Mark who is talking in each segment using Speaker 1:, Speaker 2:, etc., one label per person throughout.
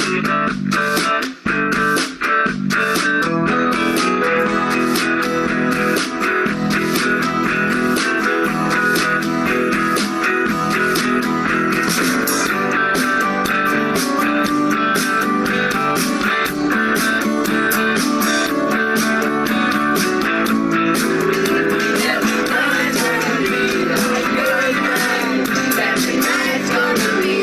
Speaker 1: Gonna be a good night. Like tonight's gonna be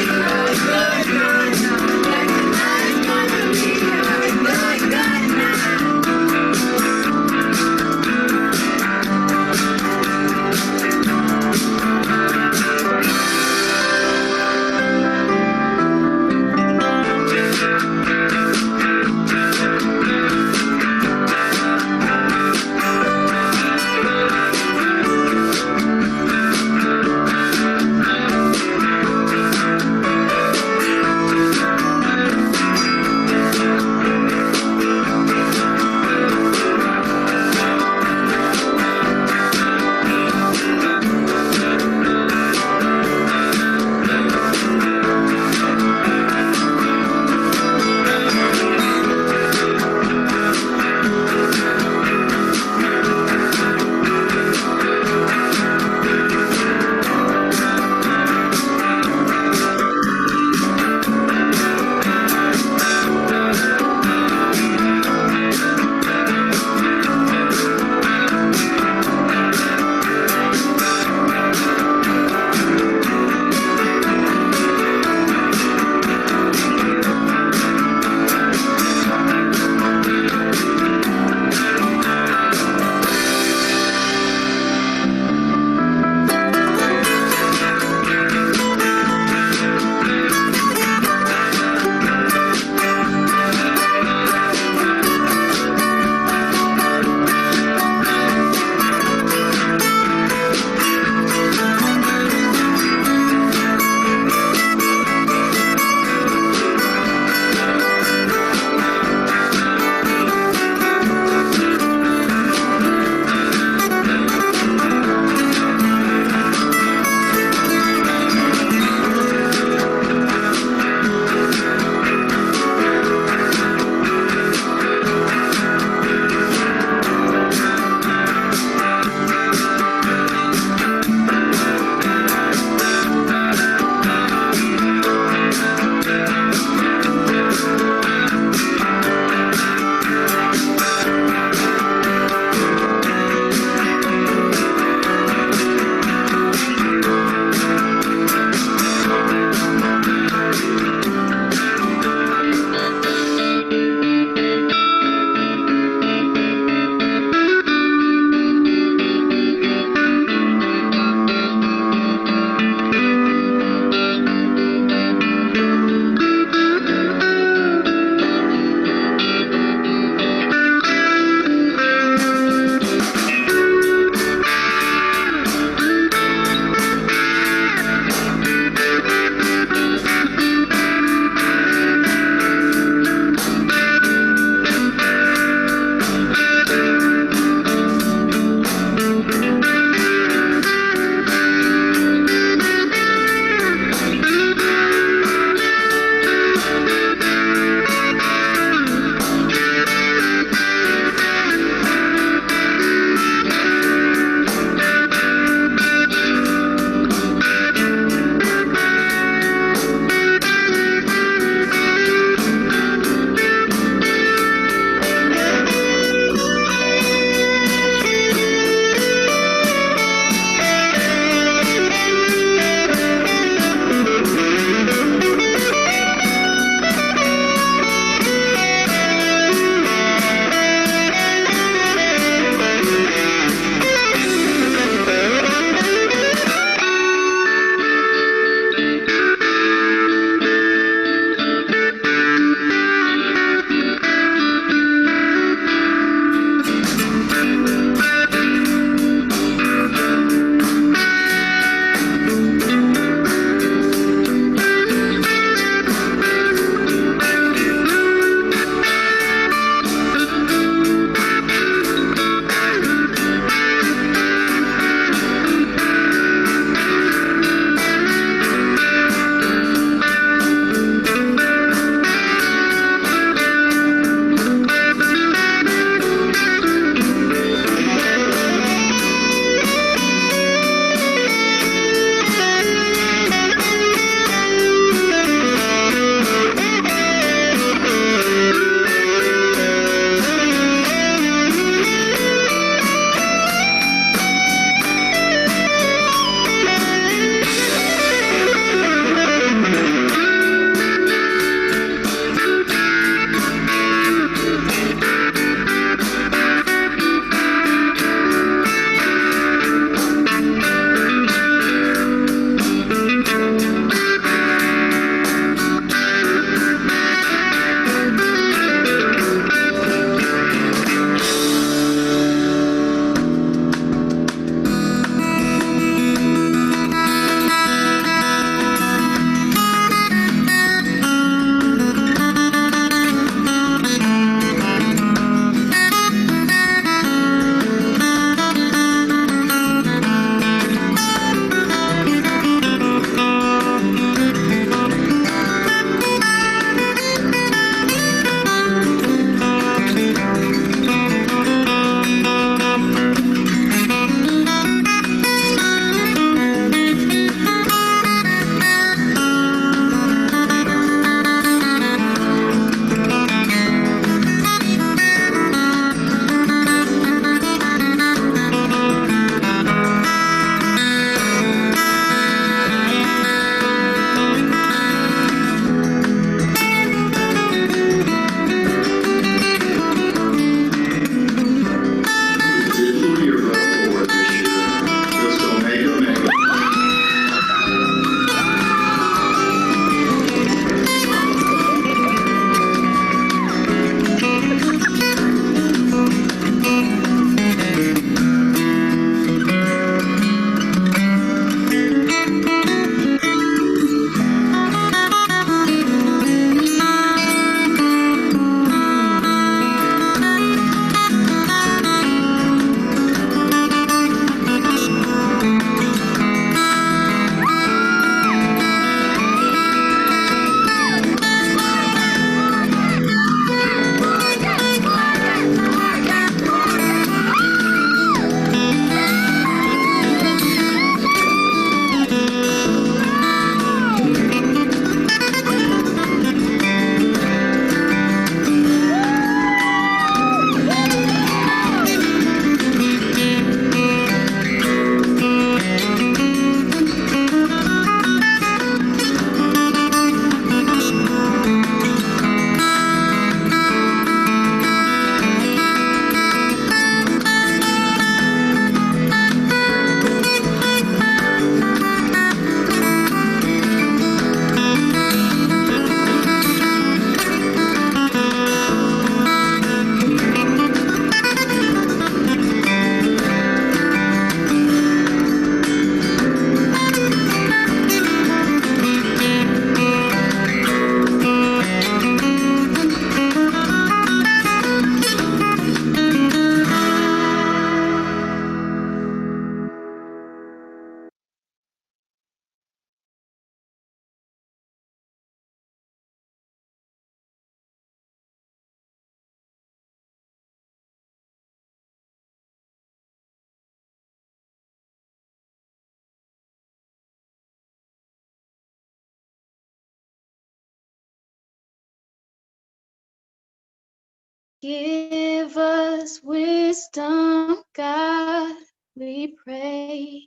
Speaker 1: Give us wisdom, God, we pray,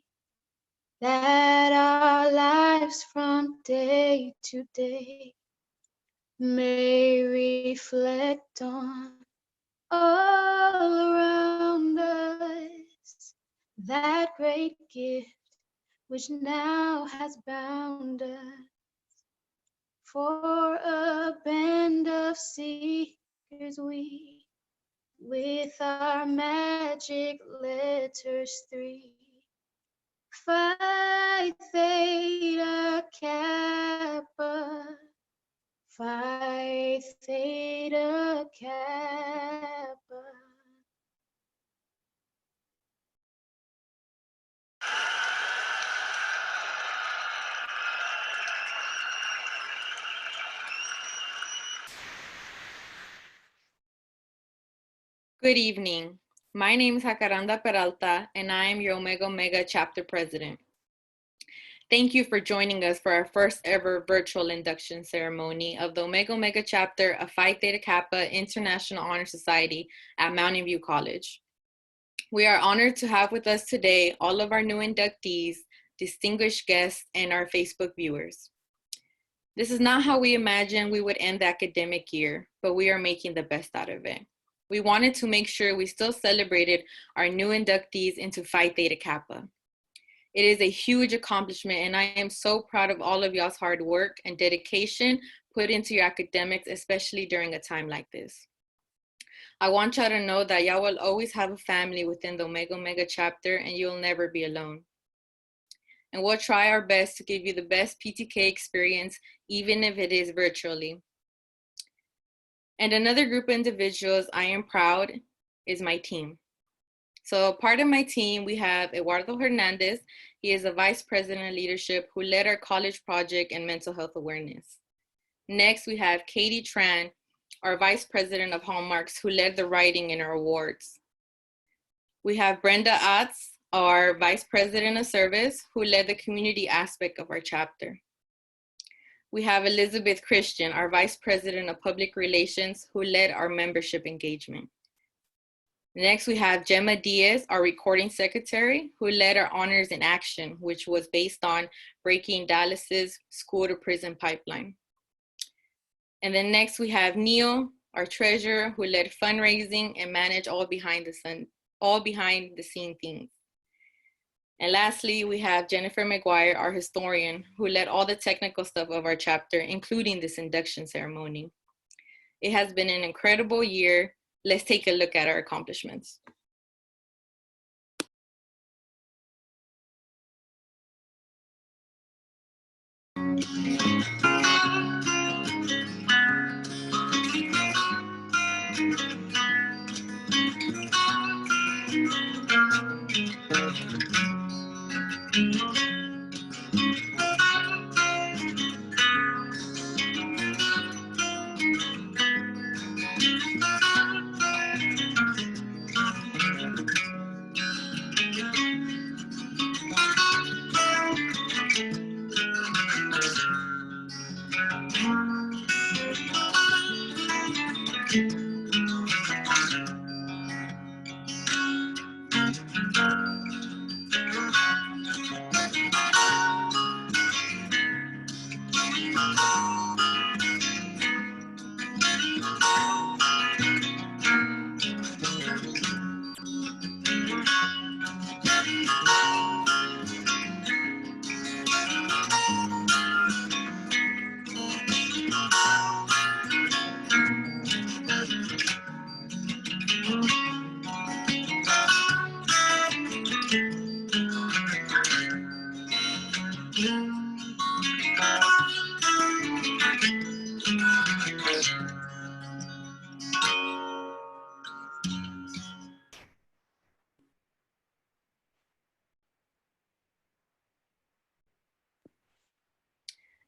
Speaker 1: that our lives from day to day may reflect on all around us that great gift which now has bound us. For a band of seekers we, with our magic letters three, Phi Theta Kappa, Phi Theta Kappa.
Speaker 2: Good evening. My name is Jacaranda Peralta, and I am your Omega Omega Chapter President. Thank you for joining us for our first ever virtual induction ceremony of the Omega Omega Chapter of Phi Theta Kappa International Honor Society at Mountain View College. We are honored to have with us today all of our new inductees, distinguished guests, and our Facebook viewers. This is not how we imagined we would end the academic year, but we are making the best out of it. We wanted to make sure we still celebrated our new inductees into Phi Theta Kappa. It is a huge accomplishment, and I am so proud of all of y'all's hard work and dedication put into your academics, especially during a time like this. I want y'all to know that y'all will always have a family within the Omega Omega chapter, and you'll never be alone. And we'll try our best to give you the best PTK experience, even if it is virtually. And another group of individuals I am proud is my team. So part of my team, we have Eduardo Hernandez. He is a Vice President of Leadership who led our college project and mental health awareness. Next, we have Katie Tran, our Vice President of Hallmarks, who led the writing in our awards. We have Brenda Atz, our Vice President of Service, who led the community aspect of our chapter. We have Elizabeth Christian, our Vice President of Public Relations, who led our membership engagement. Next, we have Gemma Diaz, our Recording Secretary, who led our Honors in Action, which was based on breaking Dallas's school-to-prison pipeline. And then next, we have Neil, our Treasurer, who led fundraising and managed all behind the scene things. And lastly, we have Jennifer McGuire, our historian, who led all the technical stuff of our chapter, including this induction ceremony. It has been an incredible year. Let's take a look at our accomplishments.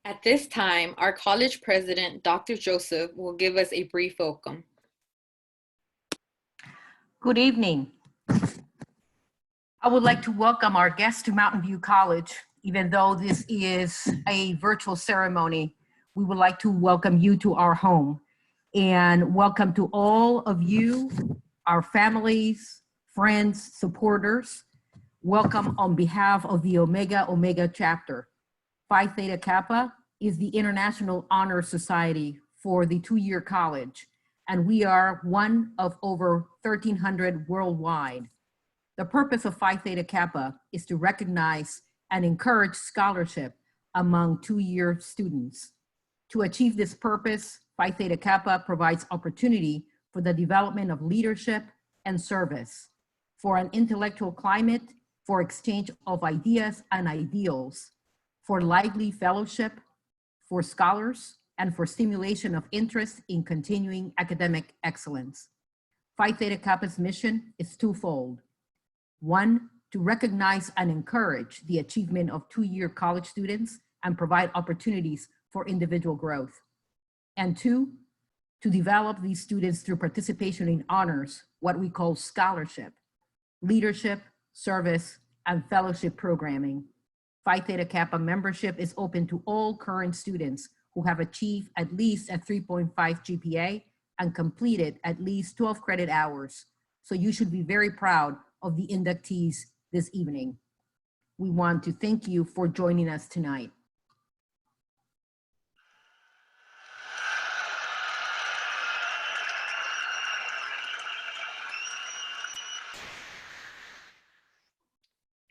Speaker 2: At this time, our college president, Dr. Joseph, will give us a brief welcome.
Speaker 3: Good evening. I would like to welcome our guests to Mountain View College. Even though this is a virtual ceremony, we would like to welcome you to our home. And welcome to all of you, our families, friends, supporters. Welcome on behalf of the Omega Omega chapter. Phi Theta Kappa is the International Honor Society for the two-year college, and we are one of over 1,300 worldwide. The purpose of Phi Theta Kappa is to recognize and encourage scholarship among two-year students. To achieve this purpose, Phi Theta Kappa provides opportunity for the development of leadership and service, for an intellectual climate, for exchange of ideas and ideals, for lively fellowship, for scholars, and for stimulation of interest in continuing academic excellence. Phi Theta Kappa's mission is twofold. One, to recognize and encourage the achievement of two-year college students and provide opportunities for individual growth. And two, to develop these students through participation in honors, what we call scholarship, leadership, service, and fellowship programming. Phi Theta Kappa membership is open to all current students who have achieved at least a 3.5 GPA and completed at least 12 credit hours. So you should be very proud of the inductees this evening. We want to thank you for joining us tonight.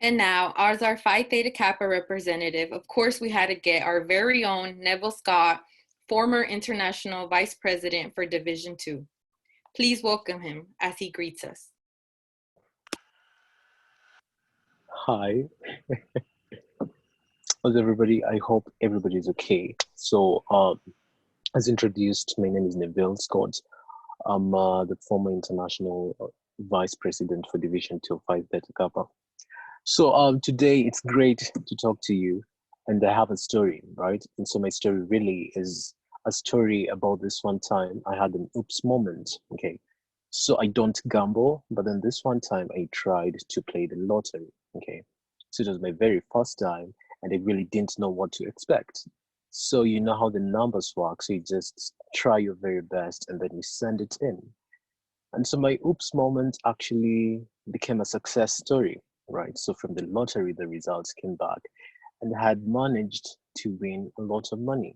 Speaker 2: And now, as our Phi Theta Kappa representative, of course, we had to get our very own Neville Scott, former International Vice President for Division II. Please welcome him as he greets us.
Speaker 4: Hi. How's everybody? I hope everybody's okay. So, as introduced, my name is Neville Scott. I'm the former International Vice President for Division II of Phi Theta Kappa. So today it's great to talk to you, and I have a story, right? And so my story really is a story about this one time I had an oops moment, okay? So I don't gamble, but then this one time I tried to play the lottery, okay? So it was my very first time, and I really didn't know what to expect. So you know how the numbers work, so you just try your very best and then you send it in. And so my oops moment actually became a success story, right? So from the lottery, the results came back and I had managed to win a lot of money.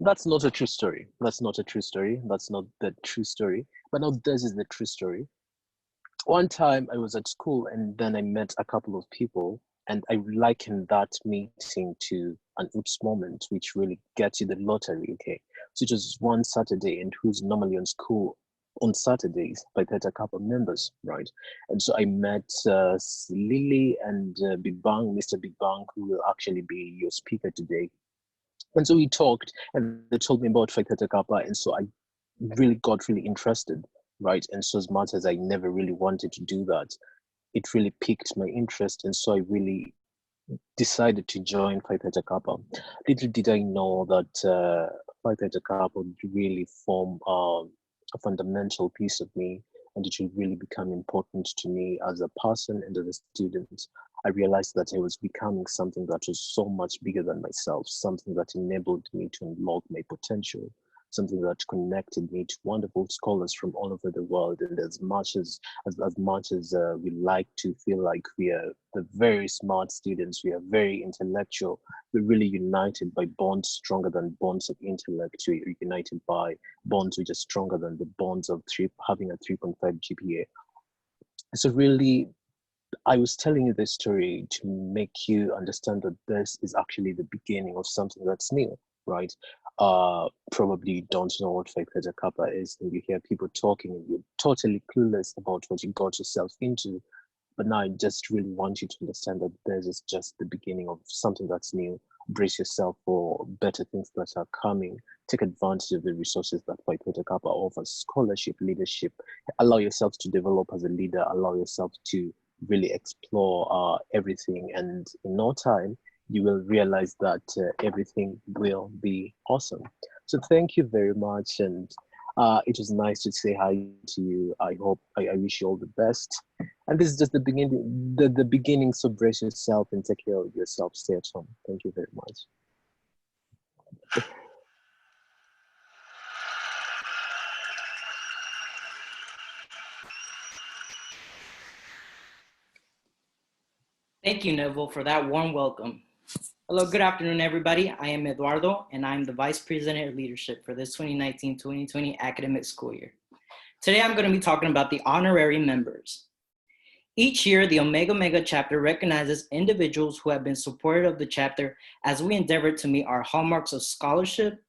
Speaker 4: That's not a true story. That's not a true story. That's not the true story. But now this is the true story. One time I was at school and then I met a couple of people and I likened that meeting to an oops moment, which really gets you the lottery, okay? So it was one Saturday, and who's normally on school on Saturdays by Theta Kappa members, right? And so I met Lily and Big Bang, Mr. Big Bang, who will actually be your speaker today. And so we talked and they told me about Phi Theta Kappa, and so I really got really interested, right? And so as much as I never really wanted to do that, it really piqued my interest, and so I really decided to join Phi Theta Kappa. Little did I know that Phi Theta Kappa would really form a fundamental piece of me, and it will really become important to me as a person and as a student. I realized that I was becoming something that was so much bigger than myself, something that enabled me to unlock my potential, something that connected me to wonderful scholars from all over the world. And as much as we like to feel like we are the very smart students, we are very intellectual, we're really united by bonds stronger than bonds of intellect. We're united by bonds which are stronger than the bonds of having a 3.5 GPA. So really, I was telling you this story to make you understand that this is actually the beginning of something that's new, right? Probably you don't know what Phi Theta Kappa is, and you hear people talking and you're totally clueless about what you got yourself into. But now I just really want you to understand that this is just the beginning of something that's new. Brace yourself for better things that are coming. Take advantage of the resources that Phi Theta Kappa offers: scholarship, leadership. Allow yourself to develop as a leader. Allow yourself to really explore everything, and in no time you will realize that everything will be awesome. So thank you very much, and it was nice to say hi to you. I wish you all the best, and this is just the beginning. The beginning. So brace yourself and take care of yourself. Stay at home. Thank you very much.
Speaker 5: Thank you, Neville, for that warm welcome. Hello, good afternoon, everybody. I am Eduardo, and I'm the Vice President of Leadership for this 2019-2020 academic school year. Today, I'm going to be talking about the honorary members. Each year, the Omega Omega chapter recognizes individuals who have been supportive of the chapter as we endeavor to meet our hallmarks of scholarship,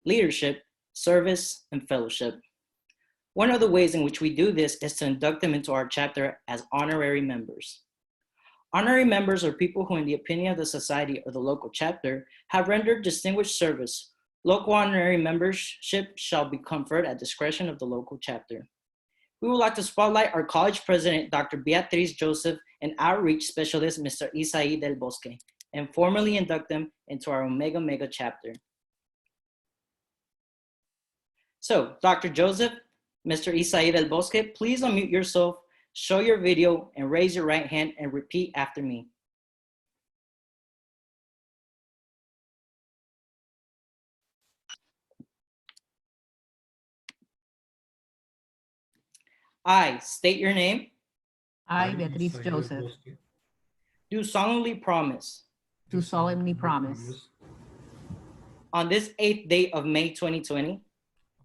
Speaker 5: leadership, service, and fellowship. One of the ways in which we do this is to induct them into our chapter as honorary members. Honorary members are people who, in the opinion of the society or the local chapter, have rendered distinguished service. Local honorary membership shall be conferred at discretion of the local chapter. We would like to spotlight our college president, Dr. Beatriz Joseph, and outreach specialist, Mr. Isaí del Bosque, and formally induct them into our Omega Omega chapter. So, Dr. Joseph, Mr. Isaí del Bosque, please unmute yourself, show your video, and raise your right hand and repeat after me. I state your name.
Speaker 3: I, Beatriz Joseph,
Speaker 5: Do solemnly promise
Speaker 3: do solemnly promise
Speaker 5: on this 8th day of May 2020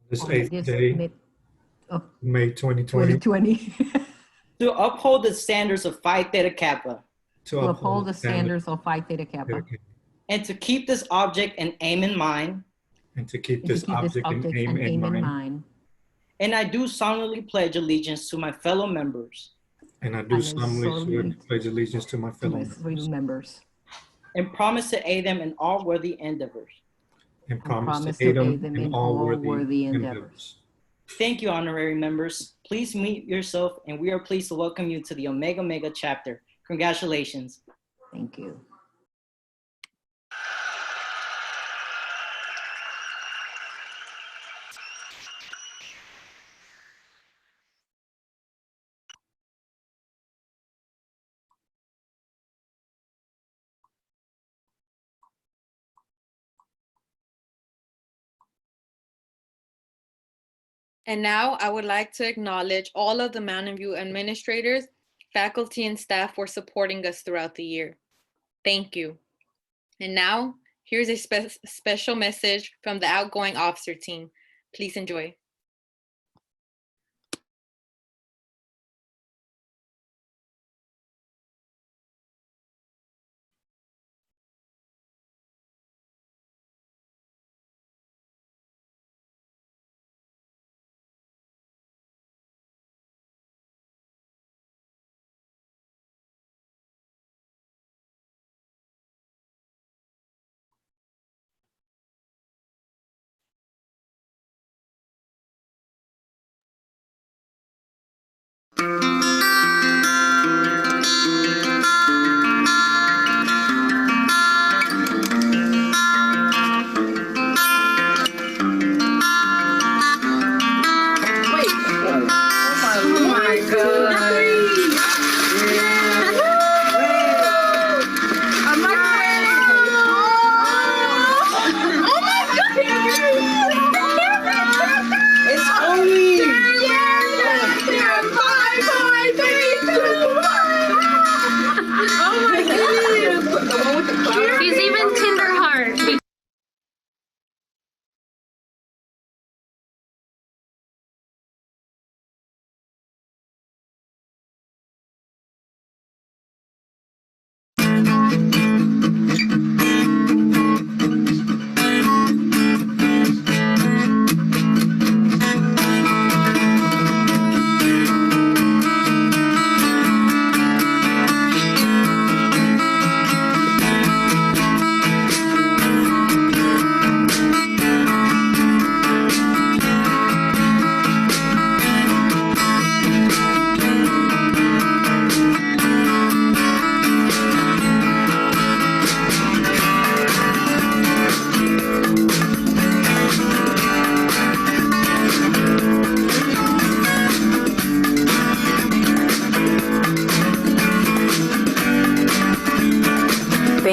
Speaker 6: This
Speaker 3: on
Speaker 6: 8th
Speaker 3: this
Speaker 6: day, May 2020,
Speaker 3: 2020
Speaker 5: to uphold the standards of Phi Theta Kappa
Speaker 3: to uphold the standards of Phi Theta Kappa
Speaker 5: and to keep this object and aim in mind.
Speaker 6: and to keep
Speaker 3: and to
Speaker 6: this
Speaker 3: keep this
Speaker 6: object and
Speaker 3: object
Speaker 6: aim
Speaker 3: and
Speaker 6: in
Speaker 3: aim in
Speaker 6: mind.
Speaker 3: mind.
Speaker 5: And I do solemnly pledge allegiance to my fellow members
Speaker 6: And I do
Speaker 3: I
Speaker 6: solemnly
Speaker 3: solemnly
Speaker 6: pledge allegiance to my
Speaker 3: To
Speaker 6: fellow
Speaker 3: my
Speaker 6: members
Speaker 3: members.
Speaker 5: and promise to aid them in all worthy endeavors.
Speaker 6: and promise
Speaker 3: promise
Speaker 6: to aid them in all worthy endeavors.
Speaker 5: Thank you, honorary members. Please meet yourself, and we are pleased to welcome you to the Omega Omega chapter. Congratulations.
Speaker 3: Thank you.
Speaker 2: And now I would like to acknowledge all of the Mountain View administrators, faculty, and staff for supporting us throughout the year. Thank you. And now, here's a special message from the outgoing officer team. Please enjoy.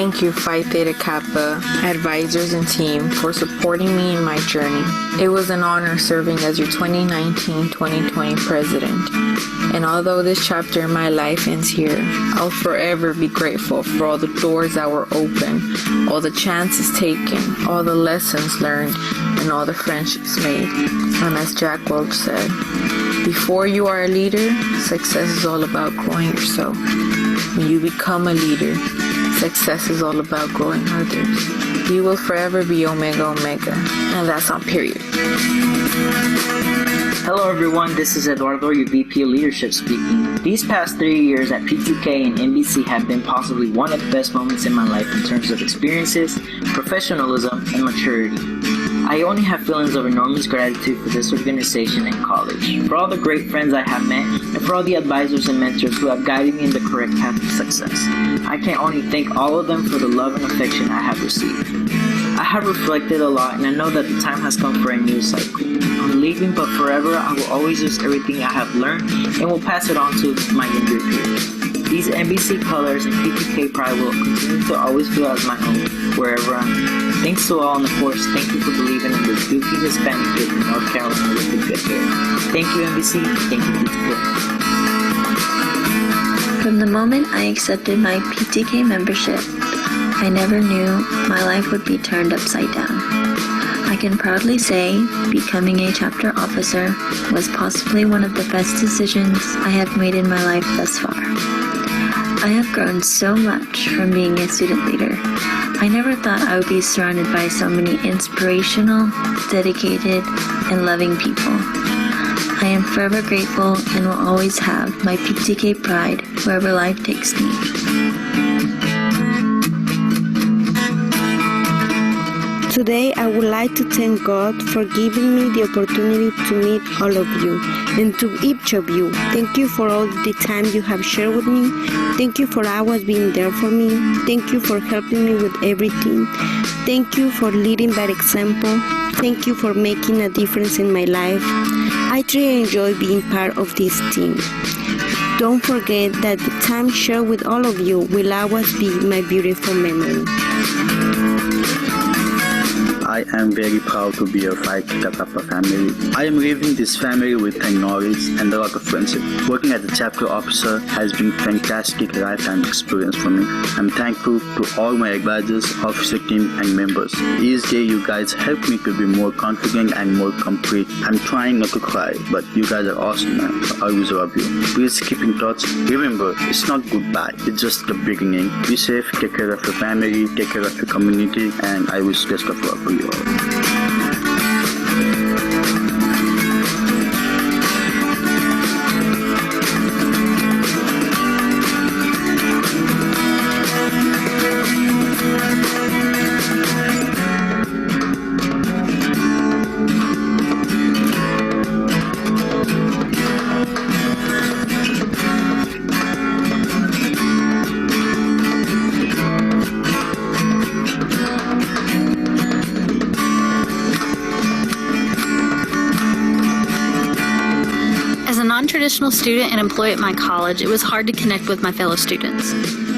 Speaker 2: Thank you, Phi Theta Kappa, advisors and team, for supporting me in my journey. It was an honor serving as your 2019-2020 president. And although this chapter in my life ends here, I'll forever be grateful for all the doors that were open, all the chances taken, all the lessons learned, and all the friendships made. And as Jack Welch said, before you are a leader, success is all about growing yourself. When you become a leader, success is all about growing others. You will forever be Omega Omega, and that's on period.
Speaker 7: Hello everyone, this is Eduardo, your VP of Leadership speaking. These past 3 years at PTK and MVC have been possibly one of the best moments in my life in terms of experiences, professionalism, and maturity. I only have feelings of enormous gratitude for this organization and college, for all the great friends I have met, and for all the advisors and mentors who have guided me in the correct path of success. I can only thank all of them for the love and affection I have received. I have reflected a lot, and I know that the time has come for a new cycle. I'm leaving, but forever I will always use everything I have learned and will pass it on to my younger peers. These MVC colors and PTK pride will continue to always feel as my home wherever I'm. Thanks to all, and of course, thank you for believing in this goofy Hispanic kid from North Carolina with the good hair. Thank you, MVC. Thank you, PTK.
Speaker 8: From the moment I accepted my PTK membership, I never knew my life would be turned upside down. I can proudly say becoming a chapter officer was possibly one of the best decisions I have made in my life thus far. I have grown so much from being a student leader. I never thought I would be surrounded by so many inspirational, dedicated, and loving people. I am forever grateful and will always have my PTK pride wherever life takes me.
Speaker 9: Today, I would like to thank God for giving me the opportunity to meet all of you, and to each of you. Thank you for all the time you have shared with me. Thank you for always being there for me. Thank you for helping me with everything. Thank you for leading by example. Thank you for making a difference in my life. I truly enjoy being part of this team. Don't forget that the time shared with all of you will always be my beautiful memory.
Speaker 10: I am very proud to be a Phi Theta Kappa family. I am leaving this family with 10 knowledge and a lot of friendship. Working as a chapter officer has been a fantastic lifetime experience for me. I'm thankful to all my advisors, officer team, and members. Each day you guys help me to be more confident and more complete. I'm trying not to cry, but you guys are awesome, man. I always love you. Please keep in touch. Remember, it's not goodbye. It's just the beginning. Be safe, take care of your family, take care of your community, and I wish best of luck for you all.
Speaker 11: Non-traditional student and employee at my college, it was hard to connect with my fellow students.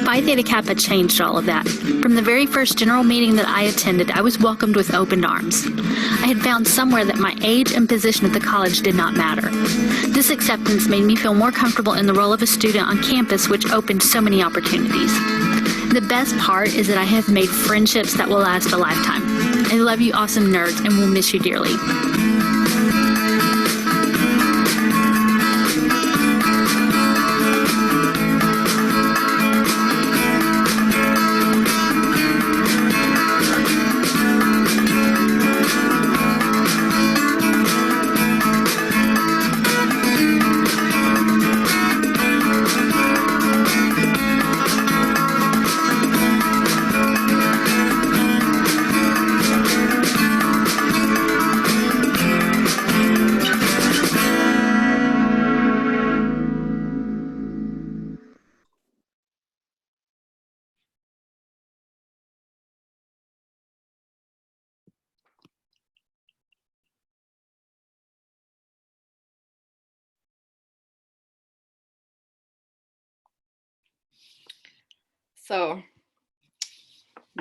Speaker 11: Phi Theta Kappa changed all of that. From the very first general meeting that I attended, I was welcomed with open arms. I had found somewhere that my age and position at the college did not matter. This acceptance made me feel more comfortable in the role of a student on campus, which opened so many opportunities. The best part is that I have made friendships that will last a lifetime. I love you awesome nerds and will miss you dearly.
Speaker 2: So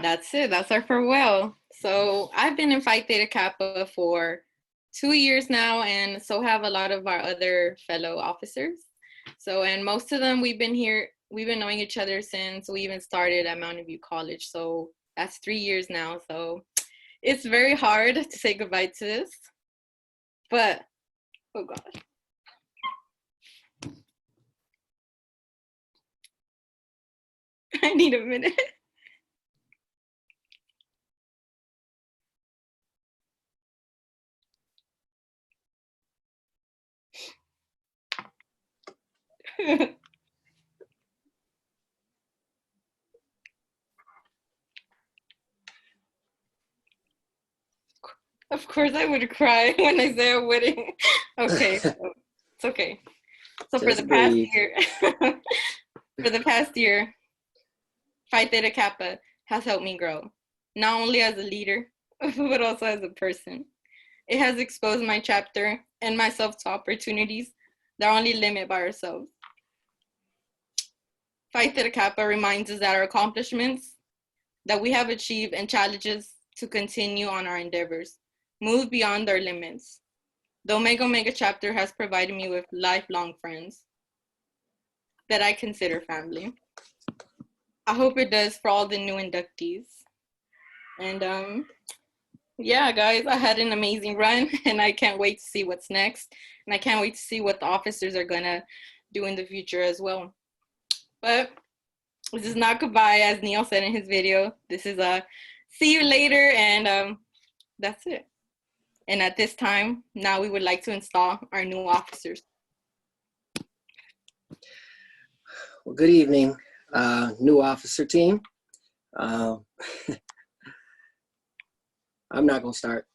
Speaker 2: That's it. That's our farewell. So I've been in Phi Theta Kappa for 2 years now, and so have a lot of our other fellow officers. So, and most of them, we've been knowing each other since we even started at Mountain View College. So that's 3 years now. So it's very hard to say goodbye to this, but, oh God. I need a minute. Of course I would cry when I say I wouldn't. Okay, so it's okay. So for the past year, Phi Theta Kappa has helped me grow, not only as a leader, but also as a person. It has exposed my chapter and myself to opportunities that are only limited by ourselves. Phi Theta Kappa reminds us that our accomplishments that we have achieved and challenges to continue on our endeavors, move beyond our limits. The Omega Omega chapter has provided me with lifelong friends that I consider family. I hope it does for all the new inductees. And yeah, guys, I had an amazing run, and I can't wait to see what's next. And I can't wait to see what the officers are gonna do in the future as well. But this is not goodbye, as Neil said in his video. This is a see you later, and that's it. And at this time, now we would like to install our new officers.
Speaker 12: Well, good evening, new officer team. I'm not gonna start.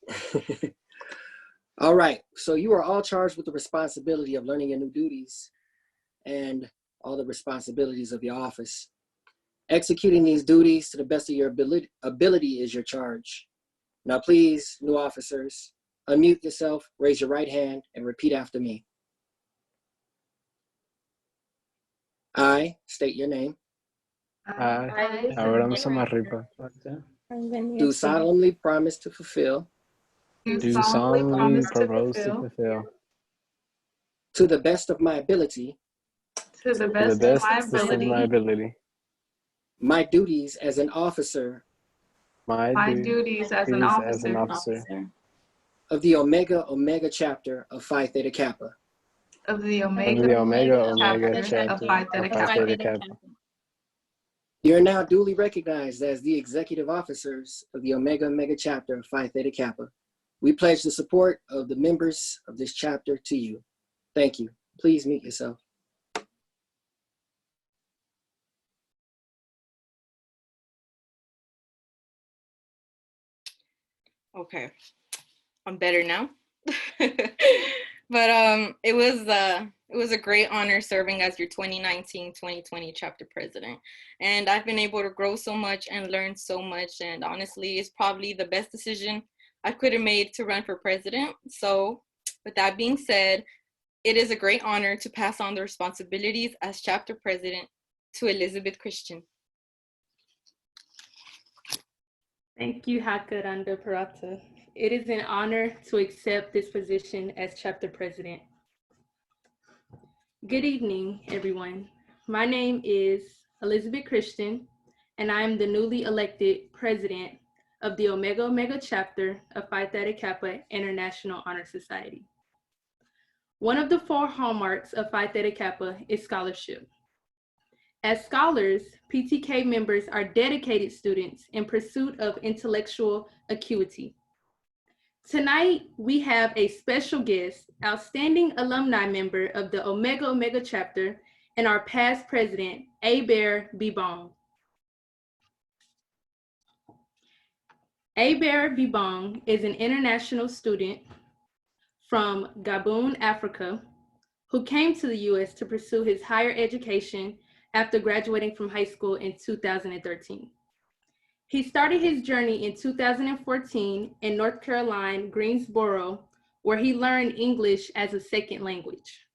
Speaker 12: All right, so you are all charged with the responsibility of learning your new duties and all the responsibilities of your office. Executing these duties to the best of your ability is your charge. Now please, new officers, unmute yourself, raise your right hand, and repeat after me. I state your name.
Speaker 13: Abraham Samarripa.
Speaker 12: Do solemnly promise to fulfill.
Speaker 13: Do solemnly propose to fulfill.
Speaker 12: To the best of my ability.
Speaker 13: To the best of my ability.
Speaker 12: My duties as an officer.
Speaker 13: My duties as an officer.
Speaker 12: Of the Omega Omega chapter of Phi Theta Kappa.
Speaker 13: Of the Omega Omega chapter of Phi Theta Kappa.
Speaker 12: You are now duly recognized as the executive officers of the Omega Omega chapter of Phi Theta Kappa. We pledge the support of the members of this chapter to you. Thank you. Please mute yourself.
Speaker 2: Okay, I'm better now. But it was a great honor serving as your 2019-2020 chapter president. And I've been able to grow so much and learn so much. And honestly, it's probably the best decision I could have made to run for president. So with that being said, it is a great honor to pass on the responsibilities as chapter president to Elizabeth Christian.
Speaker 14: Thank you, Hakaranda Parata. It is an honor to accept this position as chapter president. Good evening, everyone. My name is Elizabeth Christian, and I am the newly elected president of the Omega Omega chapter of Phi Theta Kappa International Honor Society. One of the 4 hallmarks of Phi Theta Kappa is scholarship. As scholars, PTK members are dedicated students in pursuit of intellectual acuity. Tonight, we have a special guest, outstanding alumni member of the Omega Omega chapter and our past president, Aber Bibong. Aber Bibong is an international student from Gabon, Africa, who came to the US to pursue his higher education after graduating from high school in 2013. He started his journey in 2014 in North Carolina, Greensboro, where he learned English as a second language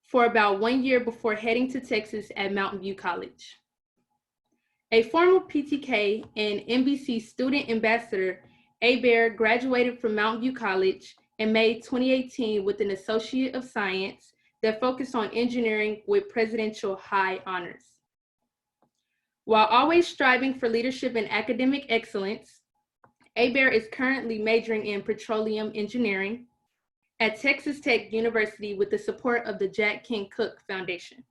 Speaker 14: for about 1 year before heading to Texas at Mountain View College. A former PTK and MVC student ambassador, Aber graduated from Mountain View College in May 2018 with an Associate of Science that focused on engineering with presidential high honors. While always striving for leadership and academic excellence, Aber is currently majoring in petroleum engineering at Texas Tech University with the support of the Jack King Cook Foundation.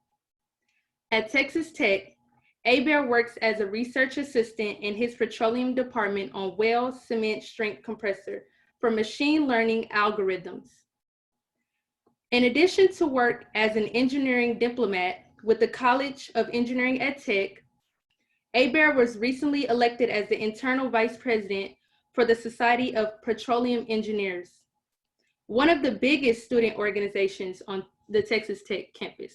Speaker 14: At Texas Tech, Aber works as a research assistant in his petroleum department on well cement strength compressor for machine learning algorithms. In addition to work as an engineering diplomat with the College of Engineering at Tech, Aber was recently elected as the internal vice president for the Society of Petroleum Engineers, one of the biggest student organizations on the Texas Tech campus.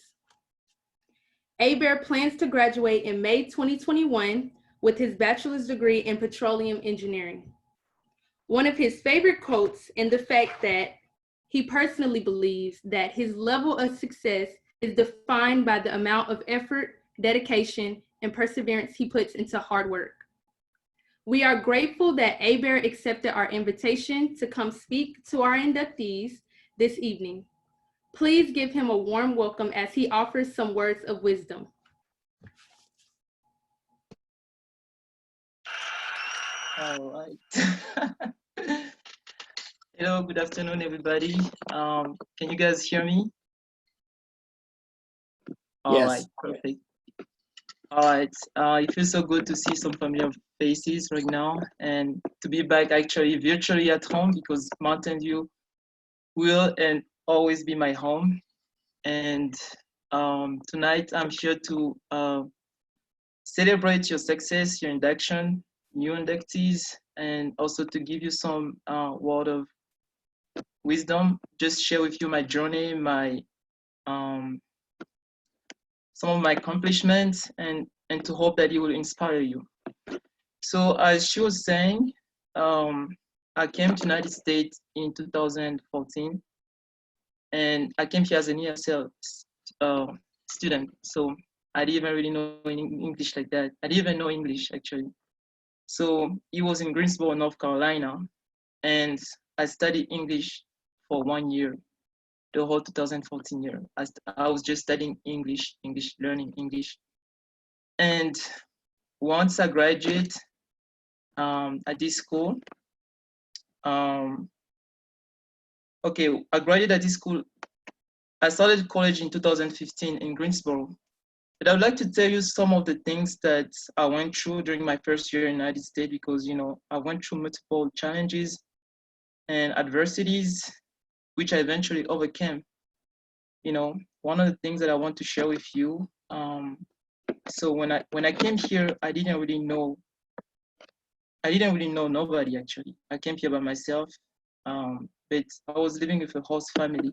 Speaker 14: Aber plans to graduate in May 2021 with his bachelor's degree in petroleum engineering. One of his favorite quotes in the fact that he personally believes that his level of success is defined by the amount of effort, dedication, and perseverance he puts into hard work. We are grateful that Aber accepted our invitation to come speak to our inductees this evening. Please give him a warm welcome as he offers some words of wisdom.
Speaker 15: All right. Hello, good afternoon, everybody. Can you guys hear me? All
Speaker 12: Yes.
Speaker 15: right, perfect. All right, it feels so good to see some familiar faces right now and to be back actually virtually at home because Mountain View will and always be my home. And tonight I'm here to celebrate your success, your induction, new inductees, and also to give you some word of wisdom, just share with you my journey, my some of my accomplishments, and to hope that it will inspire you. So as she was saying, I came to United States in 2014, and I came here as an ESL student. So I didn't even really know English like that. I didn't even know English actually. So it was in Greensboro, North Carolina, and I studied English for 1 year, the whole 2014 year. I was just studying English, learning English. And once I graduated at this school, I graduated at this school. I started college in 2015 in Greensboro. But I would like to tell you some of the things that I went through during my first year in the United States because, I went through multiple challenges and adversities, which I eventually overcame. One of the things that I want to share with you. So when I came here, I didn't really know nobody actually. I came here by myself, but I was living with a host family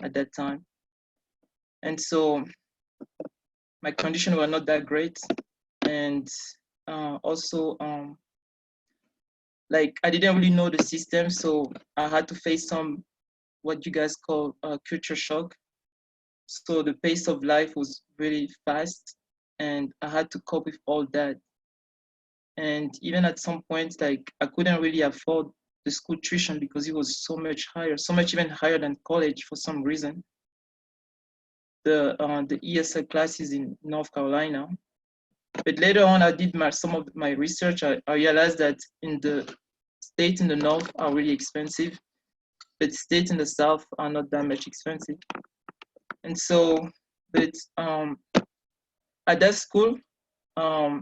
Speaker 15: at that time, and so my conditions were not that great, and also like I didn't really know the system, so I had to face some what you guys call culture shock. So the pace of life was really fast, and I had to cope with all that. And even at some point, like I couldn't really afford the school tuition because it was so much higher, so much even higher than college for some reason. The ESL classes in North Carolina. But later on, I did some of my research. I realized that in the states in the north are really expensive, but states in the south are not that much expensive. And so, but at that school, I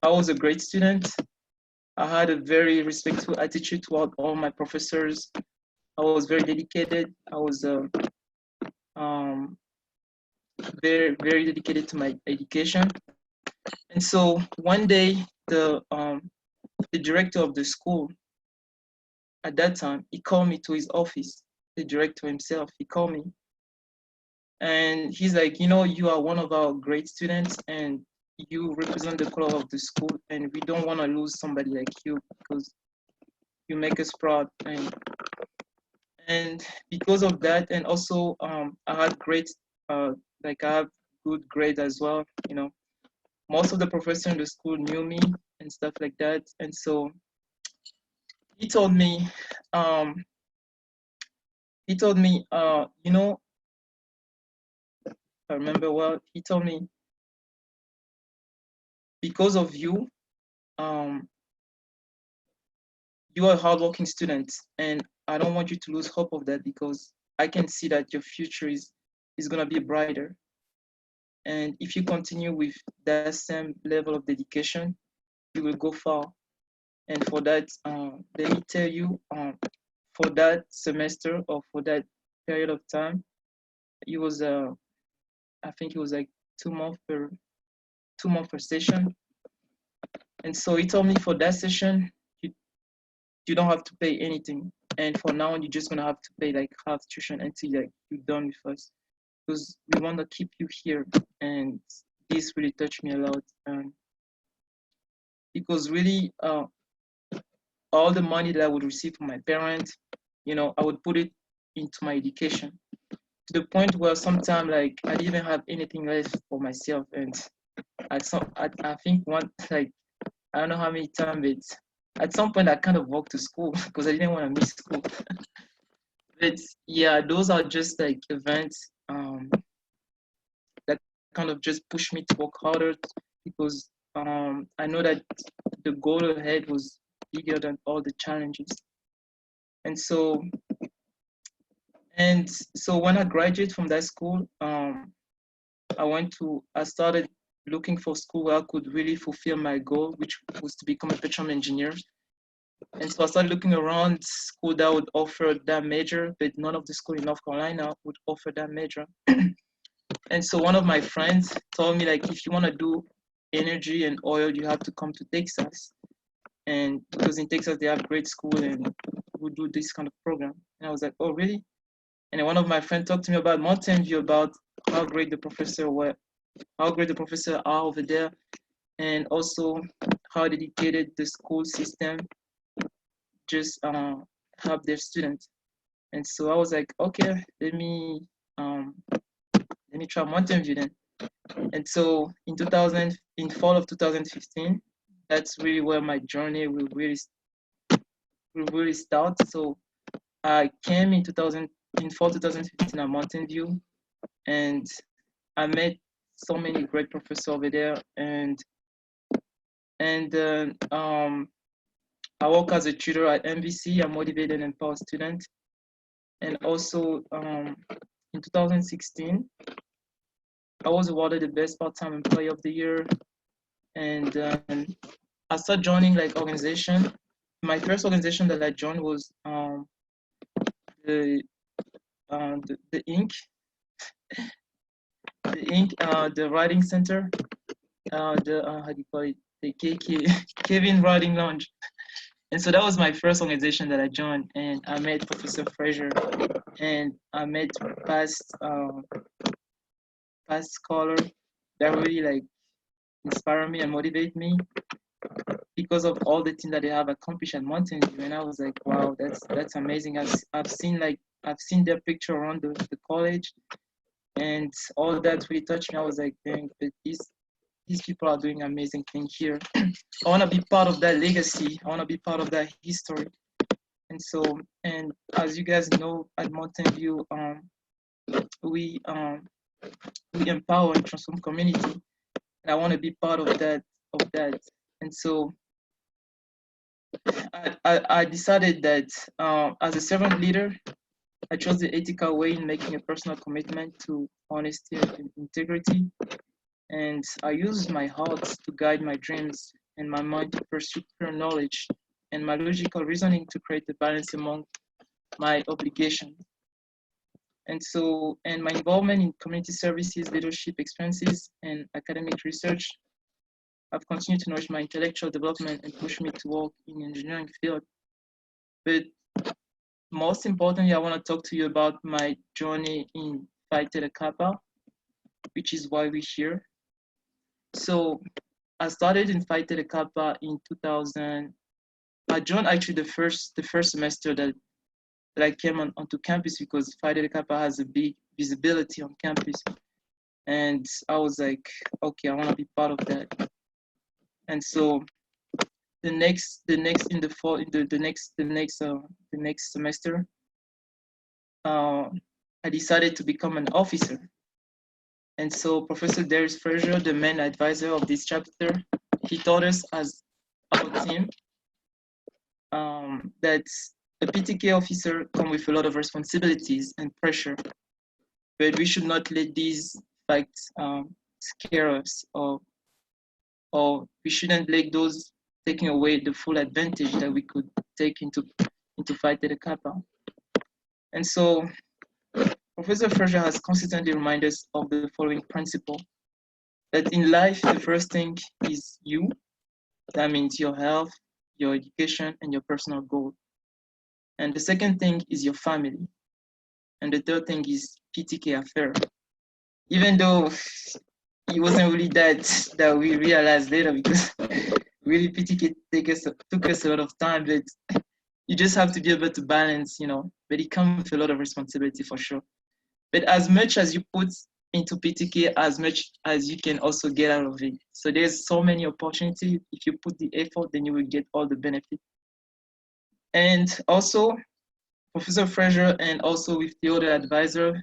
Speaker 15: was a great student. I had a very respectful attitude toward all my professors. I was very dedicated. I was very, very dedicated to my education. And so one day, the director of the school at that time, he called me to his office, the director himself, he called me. And he's like, you are one of our great students and you represent the color of the school and we don't want to lose somebody like you because you make us proud. And because of that, and also I had great, I have good grades as well, most of the professors in the school knew me and stuff like that. And so he told me, you know, I remember well, he told me, because of you, you are a hardworking student, and I don't want you to lose hope of that, because I can see that your future is gonna be brighter. And if you continue with that same level of dedication, you will go far. And for that, let me tell you, for that semester or for that period of time, it was I think it was like 2 months per session. And so he told me, for that session, you don't have to pay anything. And for now, you're just gonna have to pay like half tuition until like you're done with us, because we want to keep you here. And this really touched me a lot, because really, all the money that I would receive from my parents, you know, I would put it into my education, to the point where sometimes like I didn't even have anything left for myself. And I think one, like, I don't know how many times, but at some point I kind of walked to school because I didn't want to miss school. But yeah, those are just like events that kind of just pushed me to work harder, because I know that the goal ahead was bigger than all the challenges. And so when I graduated from that school, I started looking for school where I could really fulfill my goal, which was to become a petroleum engineer. And so I started looking around school that would offer that major, but none of the school in North Carolina would offer that major. And so one of my friends told me, like, if you want to do energy and oil, you have to come to Texas. And because in Texas, they have great school and we do this kind of program. And I was like, oh, really? And then one of my friends talked to me about Mountain View, about how great the professors are over there, and also how dedicated the school system just help their students. And so I was like, okay, let me try Mountain View then. And so in fall of 2015, that's really where my journey will really start. So I came in fall 2015 at Mountain View, and I met so many great professors over there, and I work as a tutor at MVC. I motivate and empower students. And also in 2016, I was awarded the best part-time employee of the year. And I started joining like organization. My first organization that I joined was the Ink, the Writing Center, how do you call it? The Kevin Writing Lounge. And so that was my first organization that I joined, and I met Professor Fraser, and I met past scholars that really like inspire me and motivate me because of all the things that they have accomplished at Mountain View. And I was like, wow, that's amazing. I've seen their picture around the college, and all that really touched me. I was like, dang, but these people are doing amazing things here. I want to be part of that legacy. I want to be part of that history. And so, and as you guys know, at Mountain View, we empower and transform community. And I want to be part of that. And so I decided that as a servant leader, I chose the ethical way in making a personal commitment to honesty and integrity. And I use my heart to guide my dreams and my mind to pursue pure knowledge, and my logical reasoning to create a balance among my obligations. And so, and my involvement in community services, leadership experiences, and academic research have continued to nourish my intellectual development and push me to work in the engineering field. But most importantly, I want to talk to you about my journey in Phi Theta Kappa, which is why we're here. So I started in Phi Theta Kappa in 2000. I joined actually the first semester that I came onto campus, because Phi Theta Kappa has a big visibility on campus. And I was like, okay, I want to be part of that. And so the next semester, I decided to become an officer. And so Professor Darius Frazier, the main advisor of this chapter, he taught us as our team that a PTK officer comes with a lot of responsibilities and pressure, but we should not let these facts scare us, or we shouldn't let those taking away the full advantage that we could take into Phi Theta Kappa. And so Professor Frazier has consistently reminded us of the following principle: that in life, the first thing is you. That means your health, your education, and your personal goal. And the second thing is your family. And the third thing is PTK affair. Even though it wasn't really that we realized later, because really PTK took us a lot of time, but you just have to be able to balance, but it comes with a lot of responsibility for sure. But as much as you put into PTK, as much as you can also get out of it. So there's so many opportunities. If you put the effort, then you will get all the benefit. And also, Professor Frazier, and also with the other advisor,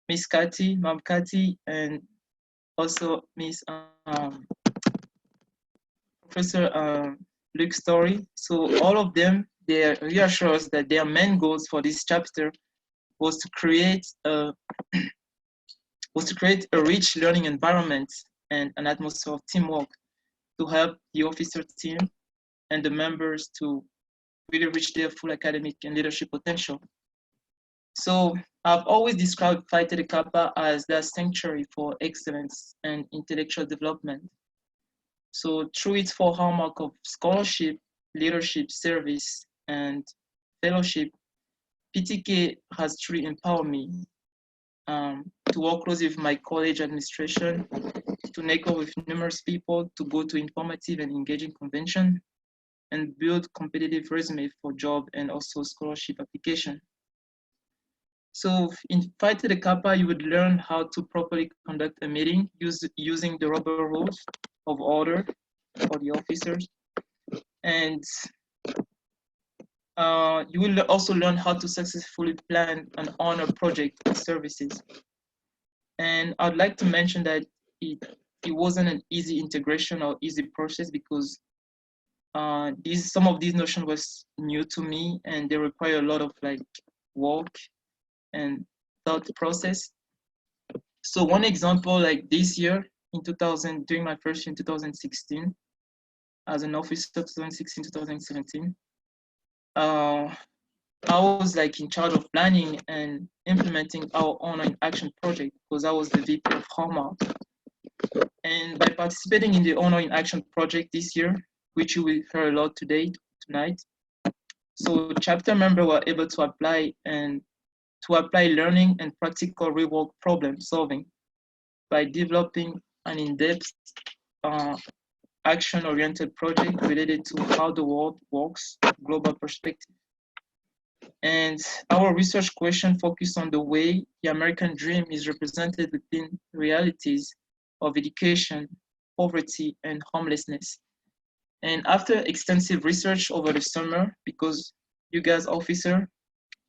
Speaker 15: Miss Cathy, Mom Cathy, and also Miss Professor Luke Story. So all of them, they reassure us that their main goals for this chapter was to create a rich learning environment and an atmosphere of teamwork to help the officer team and the members to really reach their full academic and leadership potential. So I've always described Phi Theta Kappa as the sanctuary for excellence and intellectual development. So through its four hallmark of scholarship, leadership, service, and fellowship, PTK has truly empowered me to work closely with my college administration, to network with numerous people, to go to informative and engaging convention, and build competitive resume for job and also scholarship application. So in Phi Theta Kappa, you would learn how to properly conduct a meeting using the rubber rules of order for the officers. And you will also learn how to successfully plan and honor project services. And I'd like to mention that it wasn't an easy integration or easy process, because some of these notions was new to me, and they require a lot of work and thought process. So one example, like this year during my first year in 2016, as an officer, 2016, 2017, I was in charge of planning and implementing our online action project, because I was the VP of Hallmark. And by participating in the online action project this year, which you will hear a lot tonight, so chapter members were able to apply learning and practical real-world problem solving by developing an in-depth action-oriented project related to how the world works, global perspective. And our research question focused on the way the American dream is represented within realities of education, poverty, and homelessness. And after extensive research over the summer, because you guys officer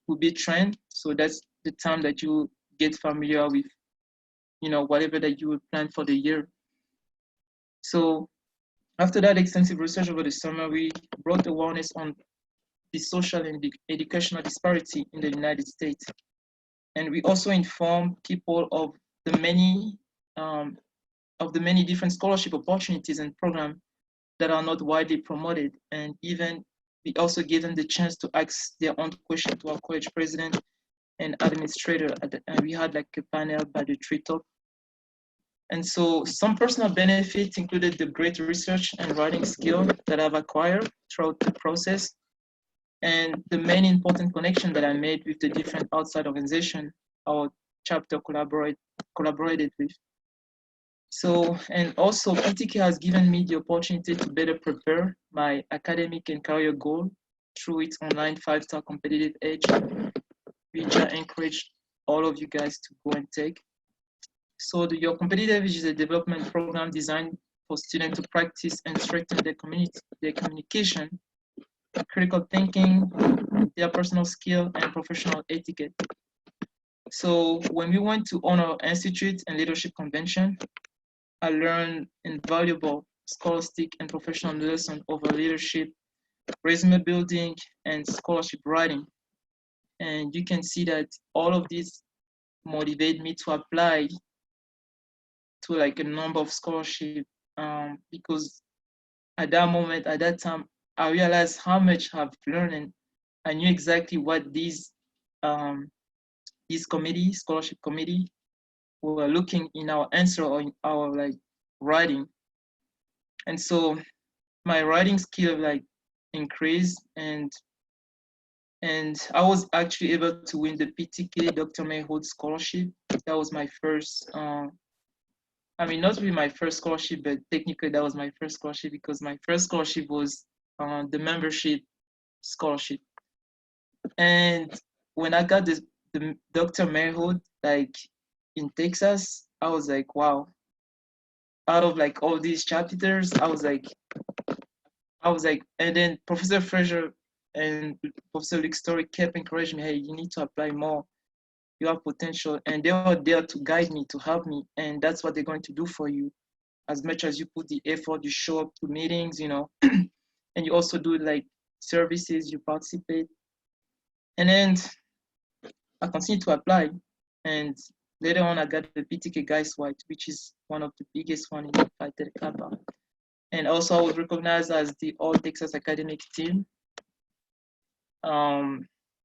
Speaker 15: will be trained, so that's the time that you get familiar with, whatever that you will plan for the year. So after that extensive research over the summer, we brought awareness on the social and educational disparity in the United States. And we also informed people of the many different scholarship opportunities and programs that are not widely promoted. And even we also gave them the chance to ask their own question to our college president and administrator. And we had a panel by the treetop. And so some personal benefits included the great research and writing skill that I've acquired throughout the process, and the main important connection that I made with the different outside organizations our chapter collaborated with. So, and also PTK has given me the opportunity to better prepare my academic and career goal through its online 5-star competitive edge, which I encourage all of you guys to go and take. So your competitive edge is a development program designed for students to practice and strengthen their communication, critical thinking, their personal skill, and professional etiquette. So when we went to Honor Institute and Leadership Convention, I learned invaluable scholastic and professional lessons over leadership, resume building, and scholarship writing. And you can see that all of this motivate me to apply to like a number of scholarship because at that moment, at that time, I realized how much I've learned and I knew exactly what these committee, scholarship committee, were looking in our answer or in our like writing. And so my writing skill like increased and I was actually able to win the PTK Dr. Mayhood scholarship. That was my first I mean, not really my first scholarship, but technically that was my first scholarship because my first scholarship was the membership scholarship. And when I got the Dr. Mayhood, like in Texas, I was like, wow. Out of like all these chapters, I was like, and then Professor Fraser and Professor Lick Story kept encouraging me, hey, you need to apply more. You have potential, and they were there to guide me, to help me, and that's what they're going to do for you. As much as you put the effort, you show up to meetings, you know, and you also do like services, you participate. And then I continued to apply, and later on I got the PTK Guys White, which is one of the biggest one in Phi Theta Kappa. And also I was recognized as the All Texas Academic Team.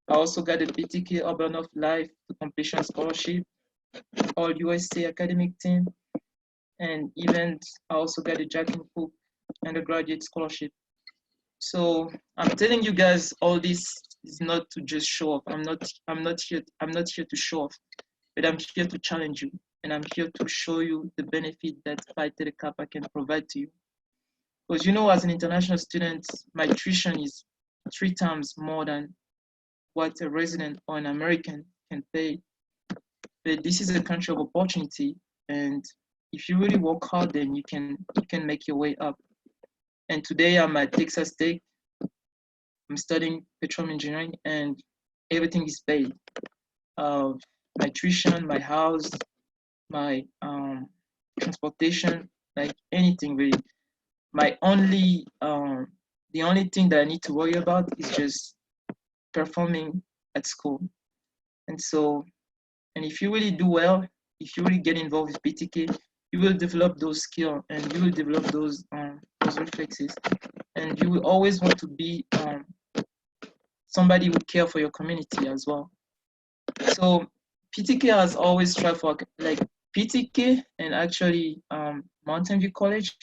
Speaker 15: I also got the PTK Urban of Life to Completion Scholarship, All USA Academic Team, and even I also got a Jack and Cook Undergraduate Scholarship. So I'm telling you guys, all this is not to just show off. I'm not here to show off, but I'm here to challenge you, and I'm here to show you the benefit that Phi Theta Kappa can provide to you. Because you know, as an international student, my tuition is 3 times more than what a resident or an American can pay. But this is a country of opportunity, and if you really work hard, then you can make your way up. And today I'm at Texas Tech. I'm studying petroleum engineering, and everything is paid. My tuition, my house, my transportation, like anything really. My only the only thing that I need to worry about is just performing at school. And so, and if you really do well, if you really get involved with PTK, you will develop those skills and you will develop those reflexes, and you will always want to be somebody who care for your community as well. So PTK has always strived for like PTK and actually Mountain View College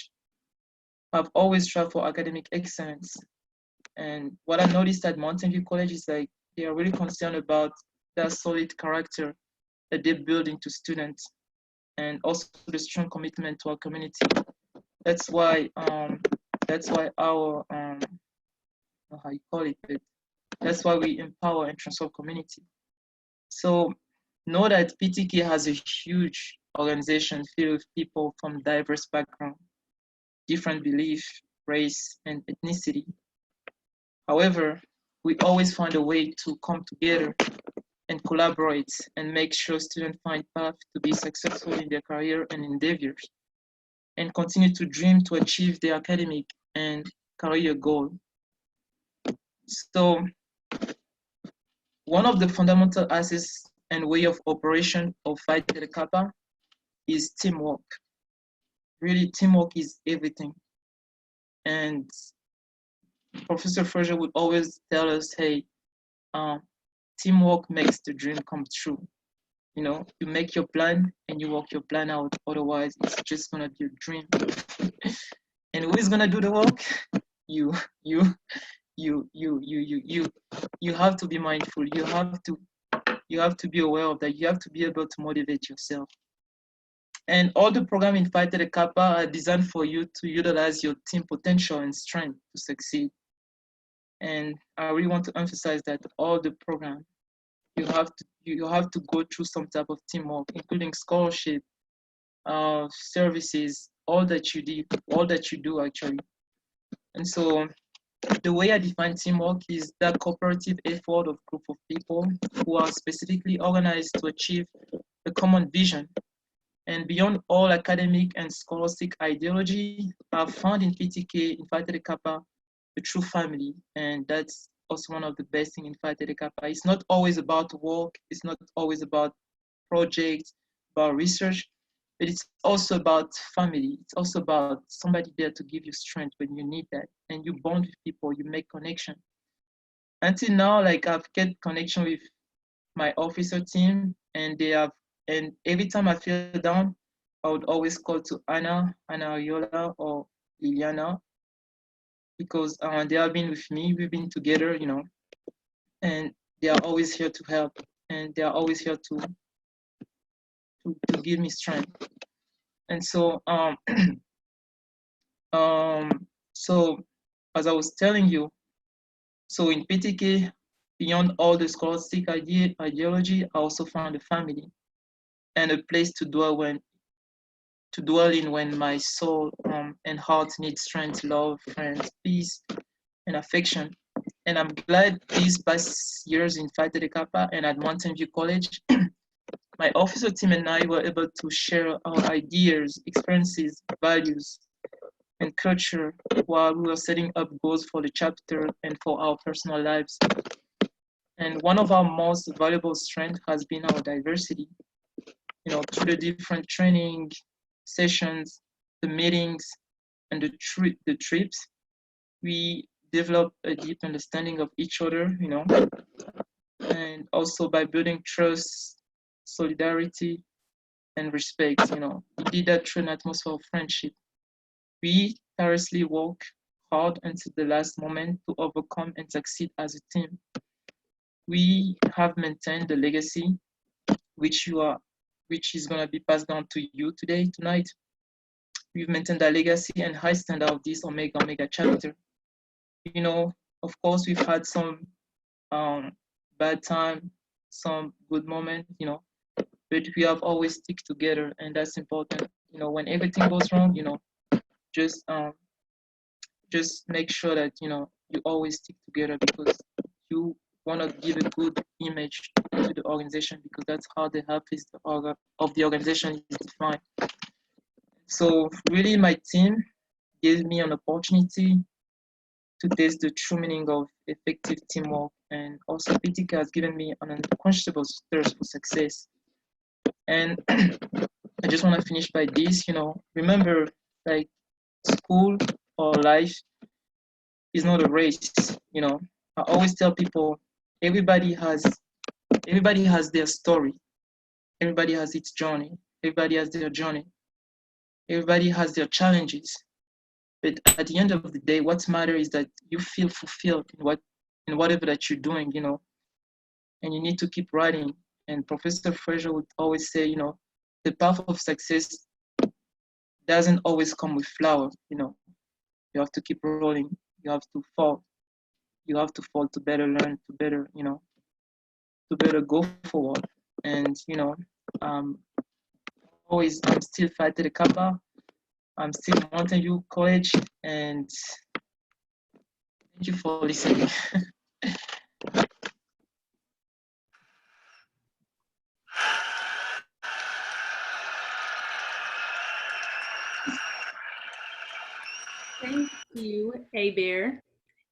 Speaker 15: have always strived for academic excellence. And what I noticed at Mountain View College is like they are really concerned about that solid character that they're building to students, and also the strong commitment to our community. That's why our I don't know how you call it, but that's why we empower and transform community. So know that PTK has a huge organization filled with people from diverse backgrounds, different belief, race, and ethnicity. However, we always find a way to come together and collaborate and make sure students find path to be successful in their career and endeavors and continue to dream to achieve their academic and career goal. So one of the fundamental assets and way of operation of Phi Theta Kappa is teamwork. Really, teamwork is everything. And Professor Fraser would always tell us, hey, teamwork makes the dream come true. You know, you make your plan and you work your plan out. Otherwise, it's just gonna be a dream. And who is gonna do the work? You have to be mindful. You have to be aware of that. You have to be able to motivate yourself. And all the programs in Phi Theta Kappa are designed for you to utilize your team potential and strength to succeed. And I really want to emphasize that all the programs, you have to go through some type of teamwork, including scholarship, services, all that you do actually. And so the way I define teamwork is that cooperative effort of group of people who are specifically organized to achieve a common vision. And beyond all academic and scholastic ideology, I've found in PTK, in Phi Theta Kappa, a true family. And that's also one of the best things in Phi Theta Kappa. It's not always about work, it's not always about projects, about research, but it's also about family. It's also about somebody there to give you strength when you need that. And you bond with people, you make connection. Until now, like I've kept connection with my officer team, and every time I feel down, I would always call to Anna Ariola or Liliana, because they have been with me, we've been together, and they are always here to help, and they are always here to give me strength. And so, so as I was telling you, so in PTK, beyond all the scholastic ideology, I also found a family and a place to dwell in when my soul and heart need strength, love, friends, peace, and affection. And I'm glad these past years in Phi Theta Kappa and at Mountain View College, my officer team and I were able to share our ideas, experiences, values, and culture while we were setting up goals for the chapter and for our personal lives. And one of our most valuable strengths has been our diversity. Through the different training sessions, the meetings, and the trips, we develop a deep understanding of each other, and also by building trust, solidarity, and respect, we did that through an atmosphere of friendship. We tirelessly work hard until the last moment to overcome and succeed as a team. We have maintained the legacy which is going to be passed down to you tonight. We've maintained the legacy and high standard of this Omega chapter. Of course, we've had some bad time, some good moment, but we have always stick together, and that's important. When everything goes wrong, just make sure that you always stick together, because you want to give a good image to the organization, because that's how the health of the organization is defined. So really, my team gave me an opportunity to taste the true meaning of effective teamwork, and also PTK has given me an unquenchable thirst for success. And I just want to finish by this, remember, like, school or life is not a race. I always tell people, everybody has their story, everybody has its journey, everybody has their journey, everybody has their challenges. But at the end of the day, what matters is that you feel fulfilled in whatever that you're doing, and you need to keep writing. And Professor Fraser would always say, the path of success doesn't always come with flowers. You have to keep rolling. You have to fall. You have to fall to better learn, to better, to better go forward. And, I'm still Phi Theta Kappa. I'm still Mountain View College, and thank you for listening.
Speaker 14: Thank you, A-Bear.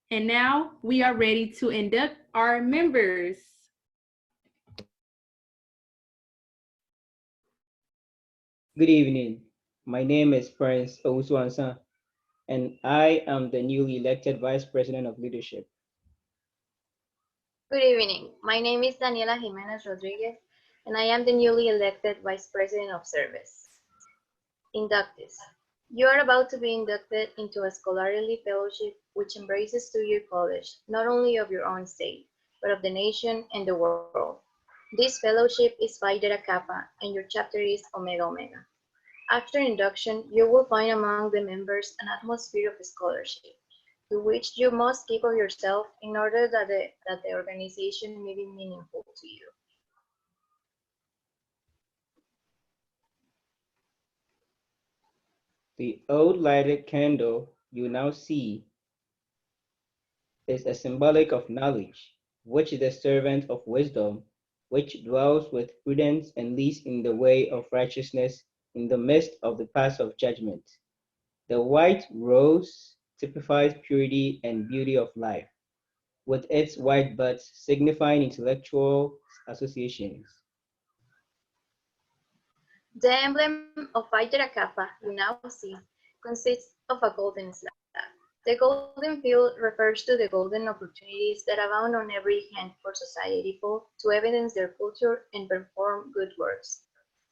Speaker 14: And now we are ready to induct our members.
Speaker 16: Good evening. My name is Prince Owusu-Ansah, and I am the newly elected Vice President of Leadership.
Speaker 17: Good evening. My name is Daniela Jimenez Rodriguez, and I am the newly elected Vice President of Service. Inductees. You are about to be inducted into a scholarly fellowship which embraces two-year college, not only of your own state, but of the nation and the world. This fellowship is Phi Theta Kappa, and your chapter is Omega Omega. After induction, you will find among the members an atmosphere of scholarship, to which you must keep of yourself in order that the organization may be meaningful to you.
Speaker 16: The old lighted candle you now see is a symbolic of knowledge, which is the servant of wisdom, which dwells with prudence and leads in the way of righteousness in the midst of the path of judgment. The white rose typifies purity and beauty of life, with its white buds signifying intellectual associations.
Speaker 17: The emblem of Phi Theta Kappa you now see consists of a golden slab. The golden field refers to the golden opportunities that abound on every hand for society people to evidence their culture and perform good works.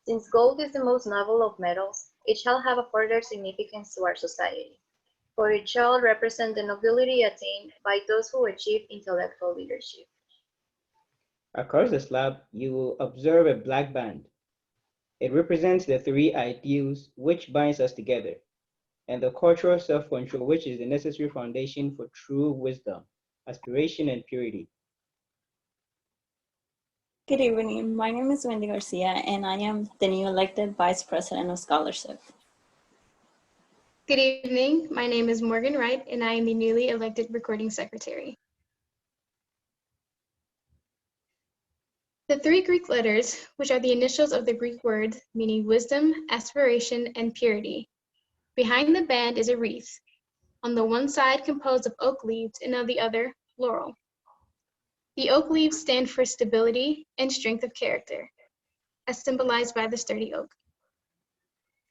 Speaker 17: Since gold is the most noble of metals, it shall have a further significance to our society, for it shall represent the nobility attained by those who achieve intellectual leadership.
Speaker 16: Across the slab, you will observe a black band. It represents the three ideals which binds us together, and the cultural self-control, which is the necessary foundation for true wisdom, aspiration, and purity.
Speaker 18: Good evening. My name is Wendy Garcia, and I am the new elected Vice President of Scholarship.
Speaker 1: Good evening. My name is Morgan Wright, and I am the newly elected Recording Secretary. The three Greek letters, which are the initials of the Greek words meaning wisdom, aspiration, and purity. Behind the band is a wreath, on the one side composed of oak leaves and on the other, laurel. The oak leaves stand for stability and strength of character, as symbolized by the sturdy oak.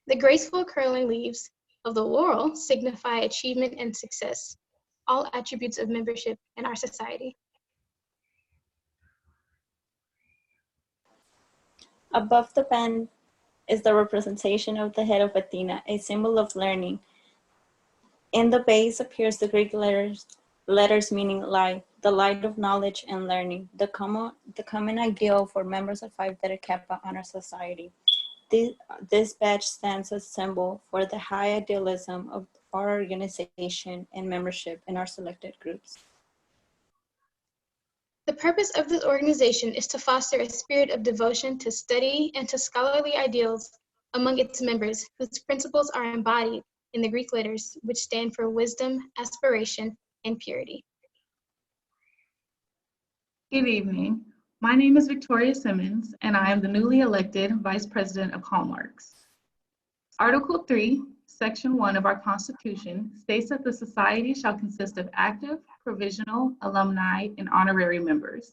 Speaker 1: The graceful curling leaves of the laurel signify achievement and success, all attributes of membership in our society.
Speaker 18: Above the band is the representation of the head of Athena, a symbol of learning. In the base appears the Greek letters meaning light, the light of knowledge and learning, the common ideal for members of Phi Theta Kappa honor society. This badge stands as a symbol for the high idealism of our organization and membership in our selected groups.
Speaker 1: The purpose of this organization is to foster a spirit of devotion to study and to scholarly ideals among its members, whose principles are embodied in the Greek letters, which stand for wisdom, aspiration, and purity.
Speaker 13: Good evening. My name is Victoria Simmons, and I am the newly elected Vice President of Hallmarks. Article 3, Section 1 of our Constitution states that the Society shall consist of active, provisional, alumni, and honorary members.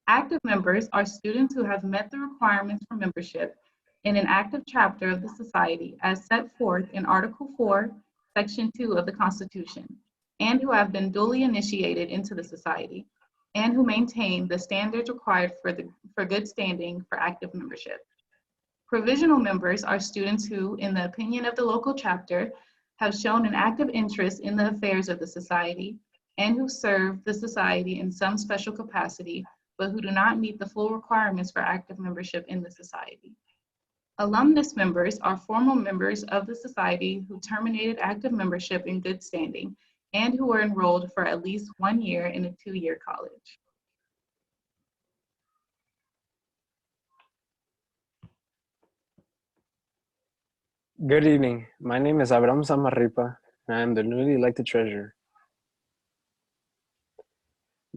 Speaker 13: Active members are students who have met the requirements for membership in an active chapter of the Society as set forth in Article 4, Section 2 of the Constitution, and who have been duly initiated into the Society, and who maintain the standards required for good standing for active membership. Provisional members are students who, in the opinion of the local chapter, have shown an active interest in the affairs of the Society and who serve the Society in some special capacity, but who do not meet the full requirements for active membership in the Society. Alumnus members are formal members of the Society who terminated active membership in good standing and who are enrolled for at least 1 year in a 2-year college.
Speaker 19: Good evening. My name is Abraham Samarripa, and I am the newly elected treasurer.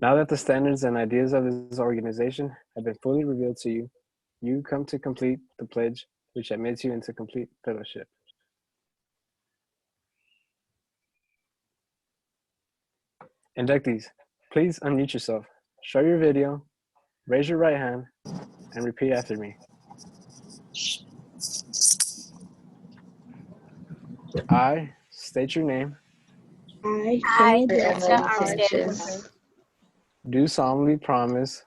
Speaker 19: Now that the standards and ideas of this organization have been fully revealed to you, you come to complete the pledge which admits you into complete fellowship. Inductees, please unmute yourself, show your video, raise your right hand, and repeat after me. I state your name.
Speaker 9: I
Speaker 19: Do solemnly promise.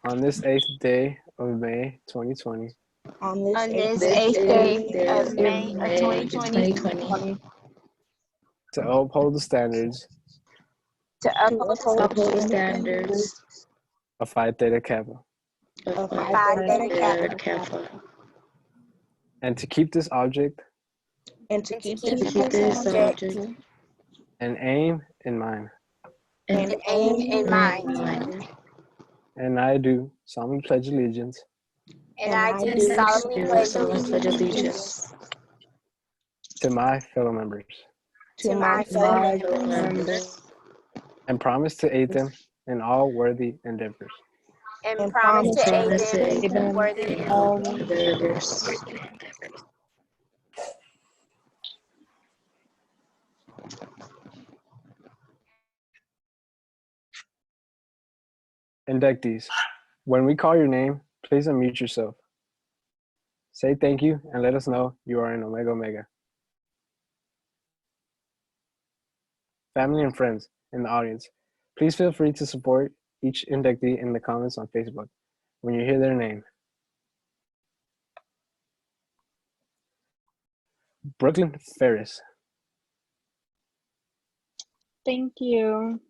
Speaker 19: On this 8th day of May 2020.
Speaker 9: On this 8th day of May of 2020.
Speaker 19: To uphold the standards. Of Phi Theta Kappa. And to keep this object.
Speaker 9: And
Speaker 19: aim in mind.
Speaker 9: And
Speaker 19: And I do solemnly pledge allegiance.
Speaker 20: And I do solemnly pledge allegiance
Speaker 19: to my fellow members
Speaker 20: to my fellow members
Speaker 19: and promise to aid them in all worthy endeavors.
Speaker 20: and promise to aid them in worthy endeavors.
Speaker 19: Inductees, when we call your name, please unmute yourself. Say thank you and let us know you are in Omega Omega. Family and friends in the audience, please feel free to support each inductee in the comments on Facebook when you hear their name. Brooklyn Ferris.
Speaker 20: Thank you.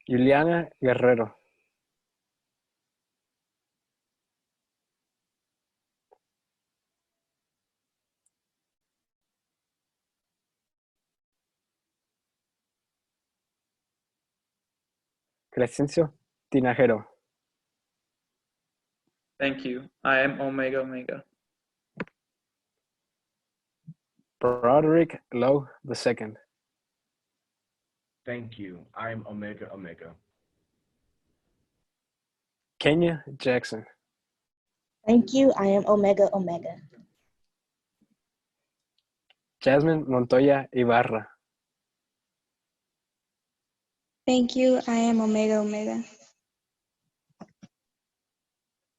Speaker 19: Juliana Guerrero. Crescencio Tinajero.
Speaker 21: Thank you. I am Omega Omega.
Speaker 19: Broderick Lowe II.
Speaker 22: Thank you. I am Omega Omega.
Speaker 19: Kenya Jackson.
Speaker 23: Thank you. I am Omega Omega.
Speaker 19: Jasmine Montoya Ibarra.
Speaker 23: Thank you. I am Omega Omega.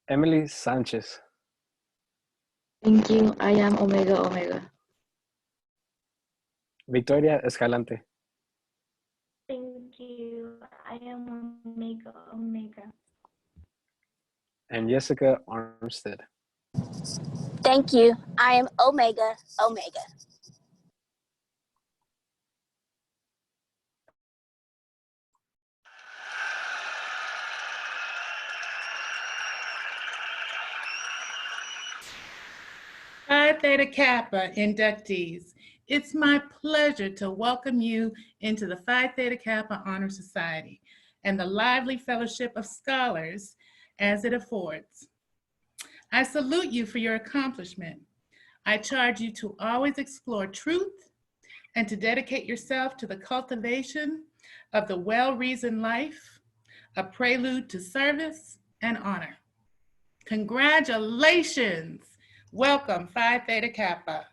Speaker 19: Emily Sanchez.
Speaker 23: Thank you. I am Omega Omega.
Speaker 19: Victoria Escalante.
Speaker 23: Thank you. I am Omega Omega.
Speaker 19: And Jessica Armstead.
Speaker 20: Thank you. I am Omega Omega.
Speaker 24: Phi Theta Kappa inductees, it's my pleasure to welcome you into the Phi Theta Kappa Honor Society and the lively fellowship of scholars as it affords. I salute you for your accomplishment. I charge you to always explore truth and to dedicate yourself to the cultivation of the well-reasoned life, a prelude to service and honor. Congratulations. Welcome, Phi Theta Kappa.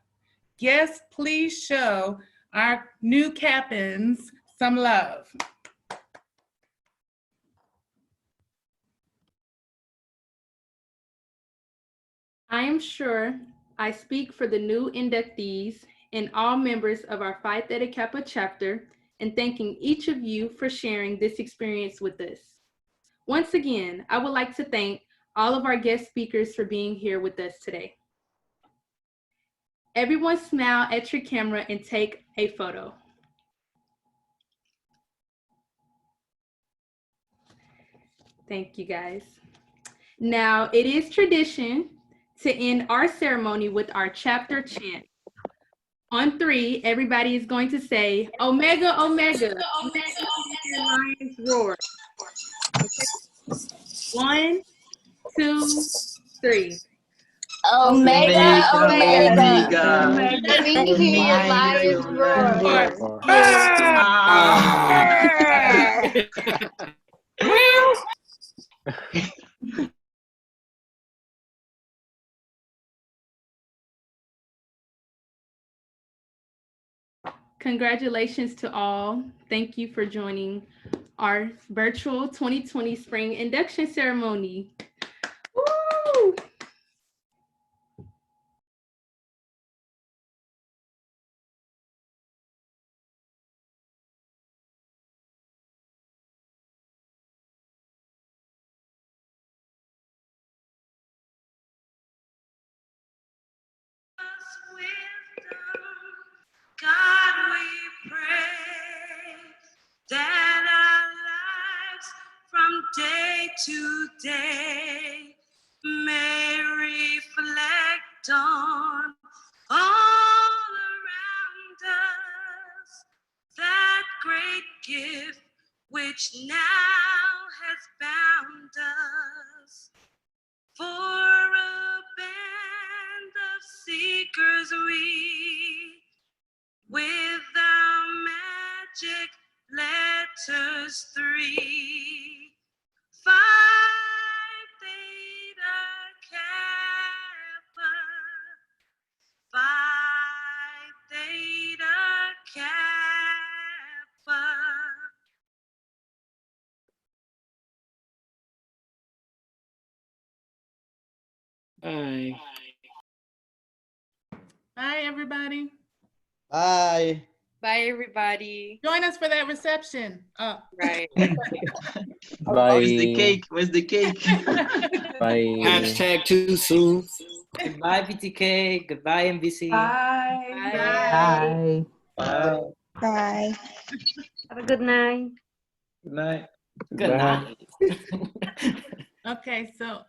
Speaker 24: Guests, please show our new Kappans some love.
Speaker 14: I am sure I speak for the new inductees and all members of our Phi Theta Kappa chapter in thanking each of you for sharing this experience with us. Once again, I would like to thank all of our guest speakers for being here with us today. Everyone smile at your camera and take a photo. Thank you guys. Now it is tradition to end our ceremony with our chapter chant. On 3, everybody is going to say, Omega, Omega, Omega, Lions roar. Okay. 1, 2, 3.
Speaker 20: Omega Omega.
Speaker 21: Omega.
Speaker 20: Let me hear your lions roar.
Speaker 14: Congratulations to all. Thank you for joining our virtual 2020 spring induction ceremony. Woo!
Speaker 25: God, we pray that our lives from day to day may reflect on all around us that great gift which now has bound us. For a band of seekers we, with our magic letters 3, Phi Theta Kappa, Phi Theta Kappa.
Speaker 3: Bye.
Speaker 24: Bye, everybody.
Speaker 3: Bye.
Speaker 2: Bye, everybody.
Speaker 24: Join us for that reception. Oh.
Speaker 2: Right.
Speaker 15: Where's the
Speaker 3: Bye.
Speaker 15: cake? Where's the cake?
Speaker 3: Bye.
Speaker 4: Hashtag too soon.
Speaker 3: Goodbye, PTK. Goodbye, MVC.
Speaker 13: Bye.
Speaker 24: Bye.
Speaker 3: Bye.
Speaker 20: Bye.
Speaker 17: Have a good night.
Speaker 15: Good night.
Speaker 3: Good night.
Speaker 24: Okay, so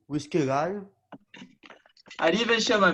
Speaker 3: Whisky live.
Speaker 15: I didn't even share my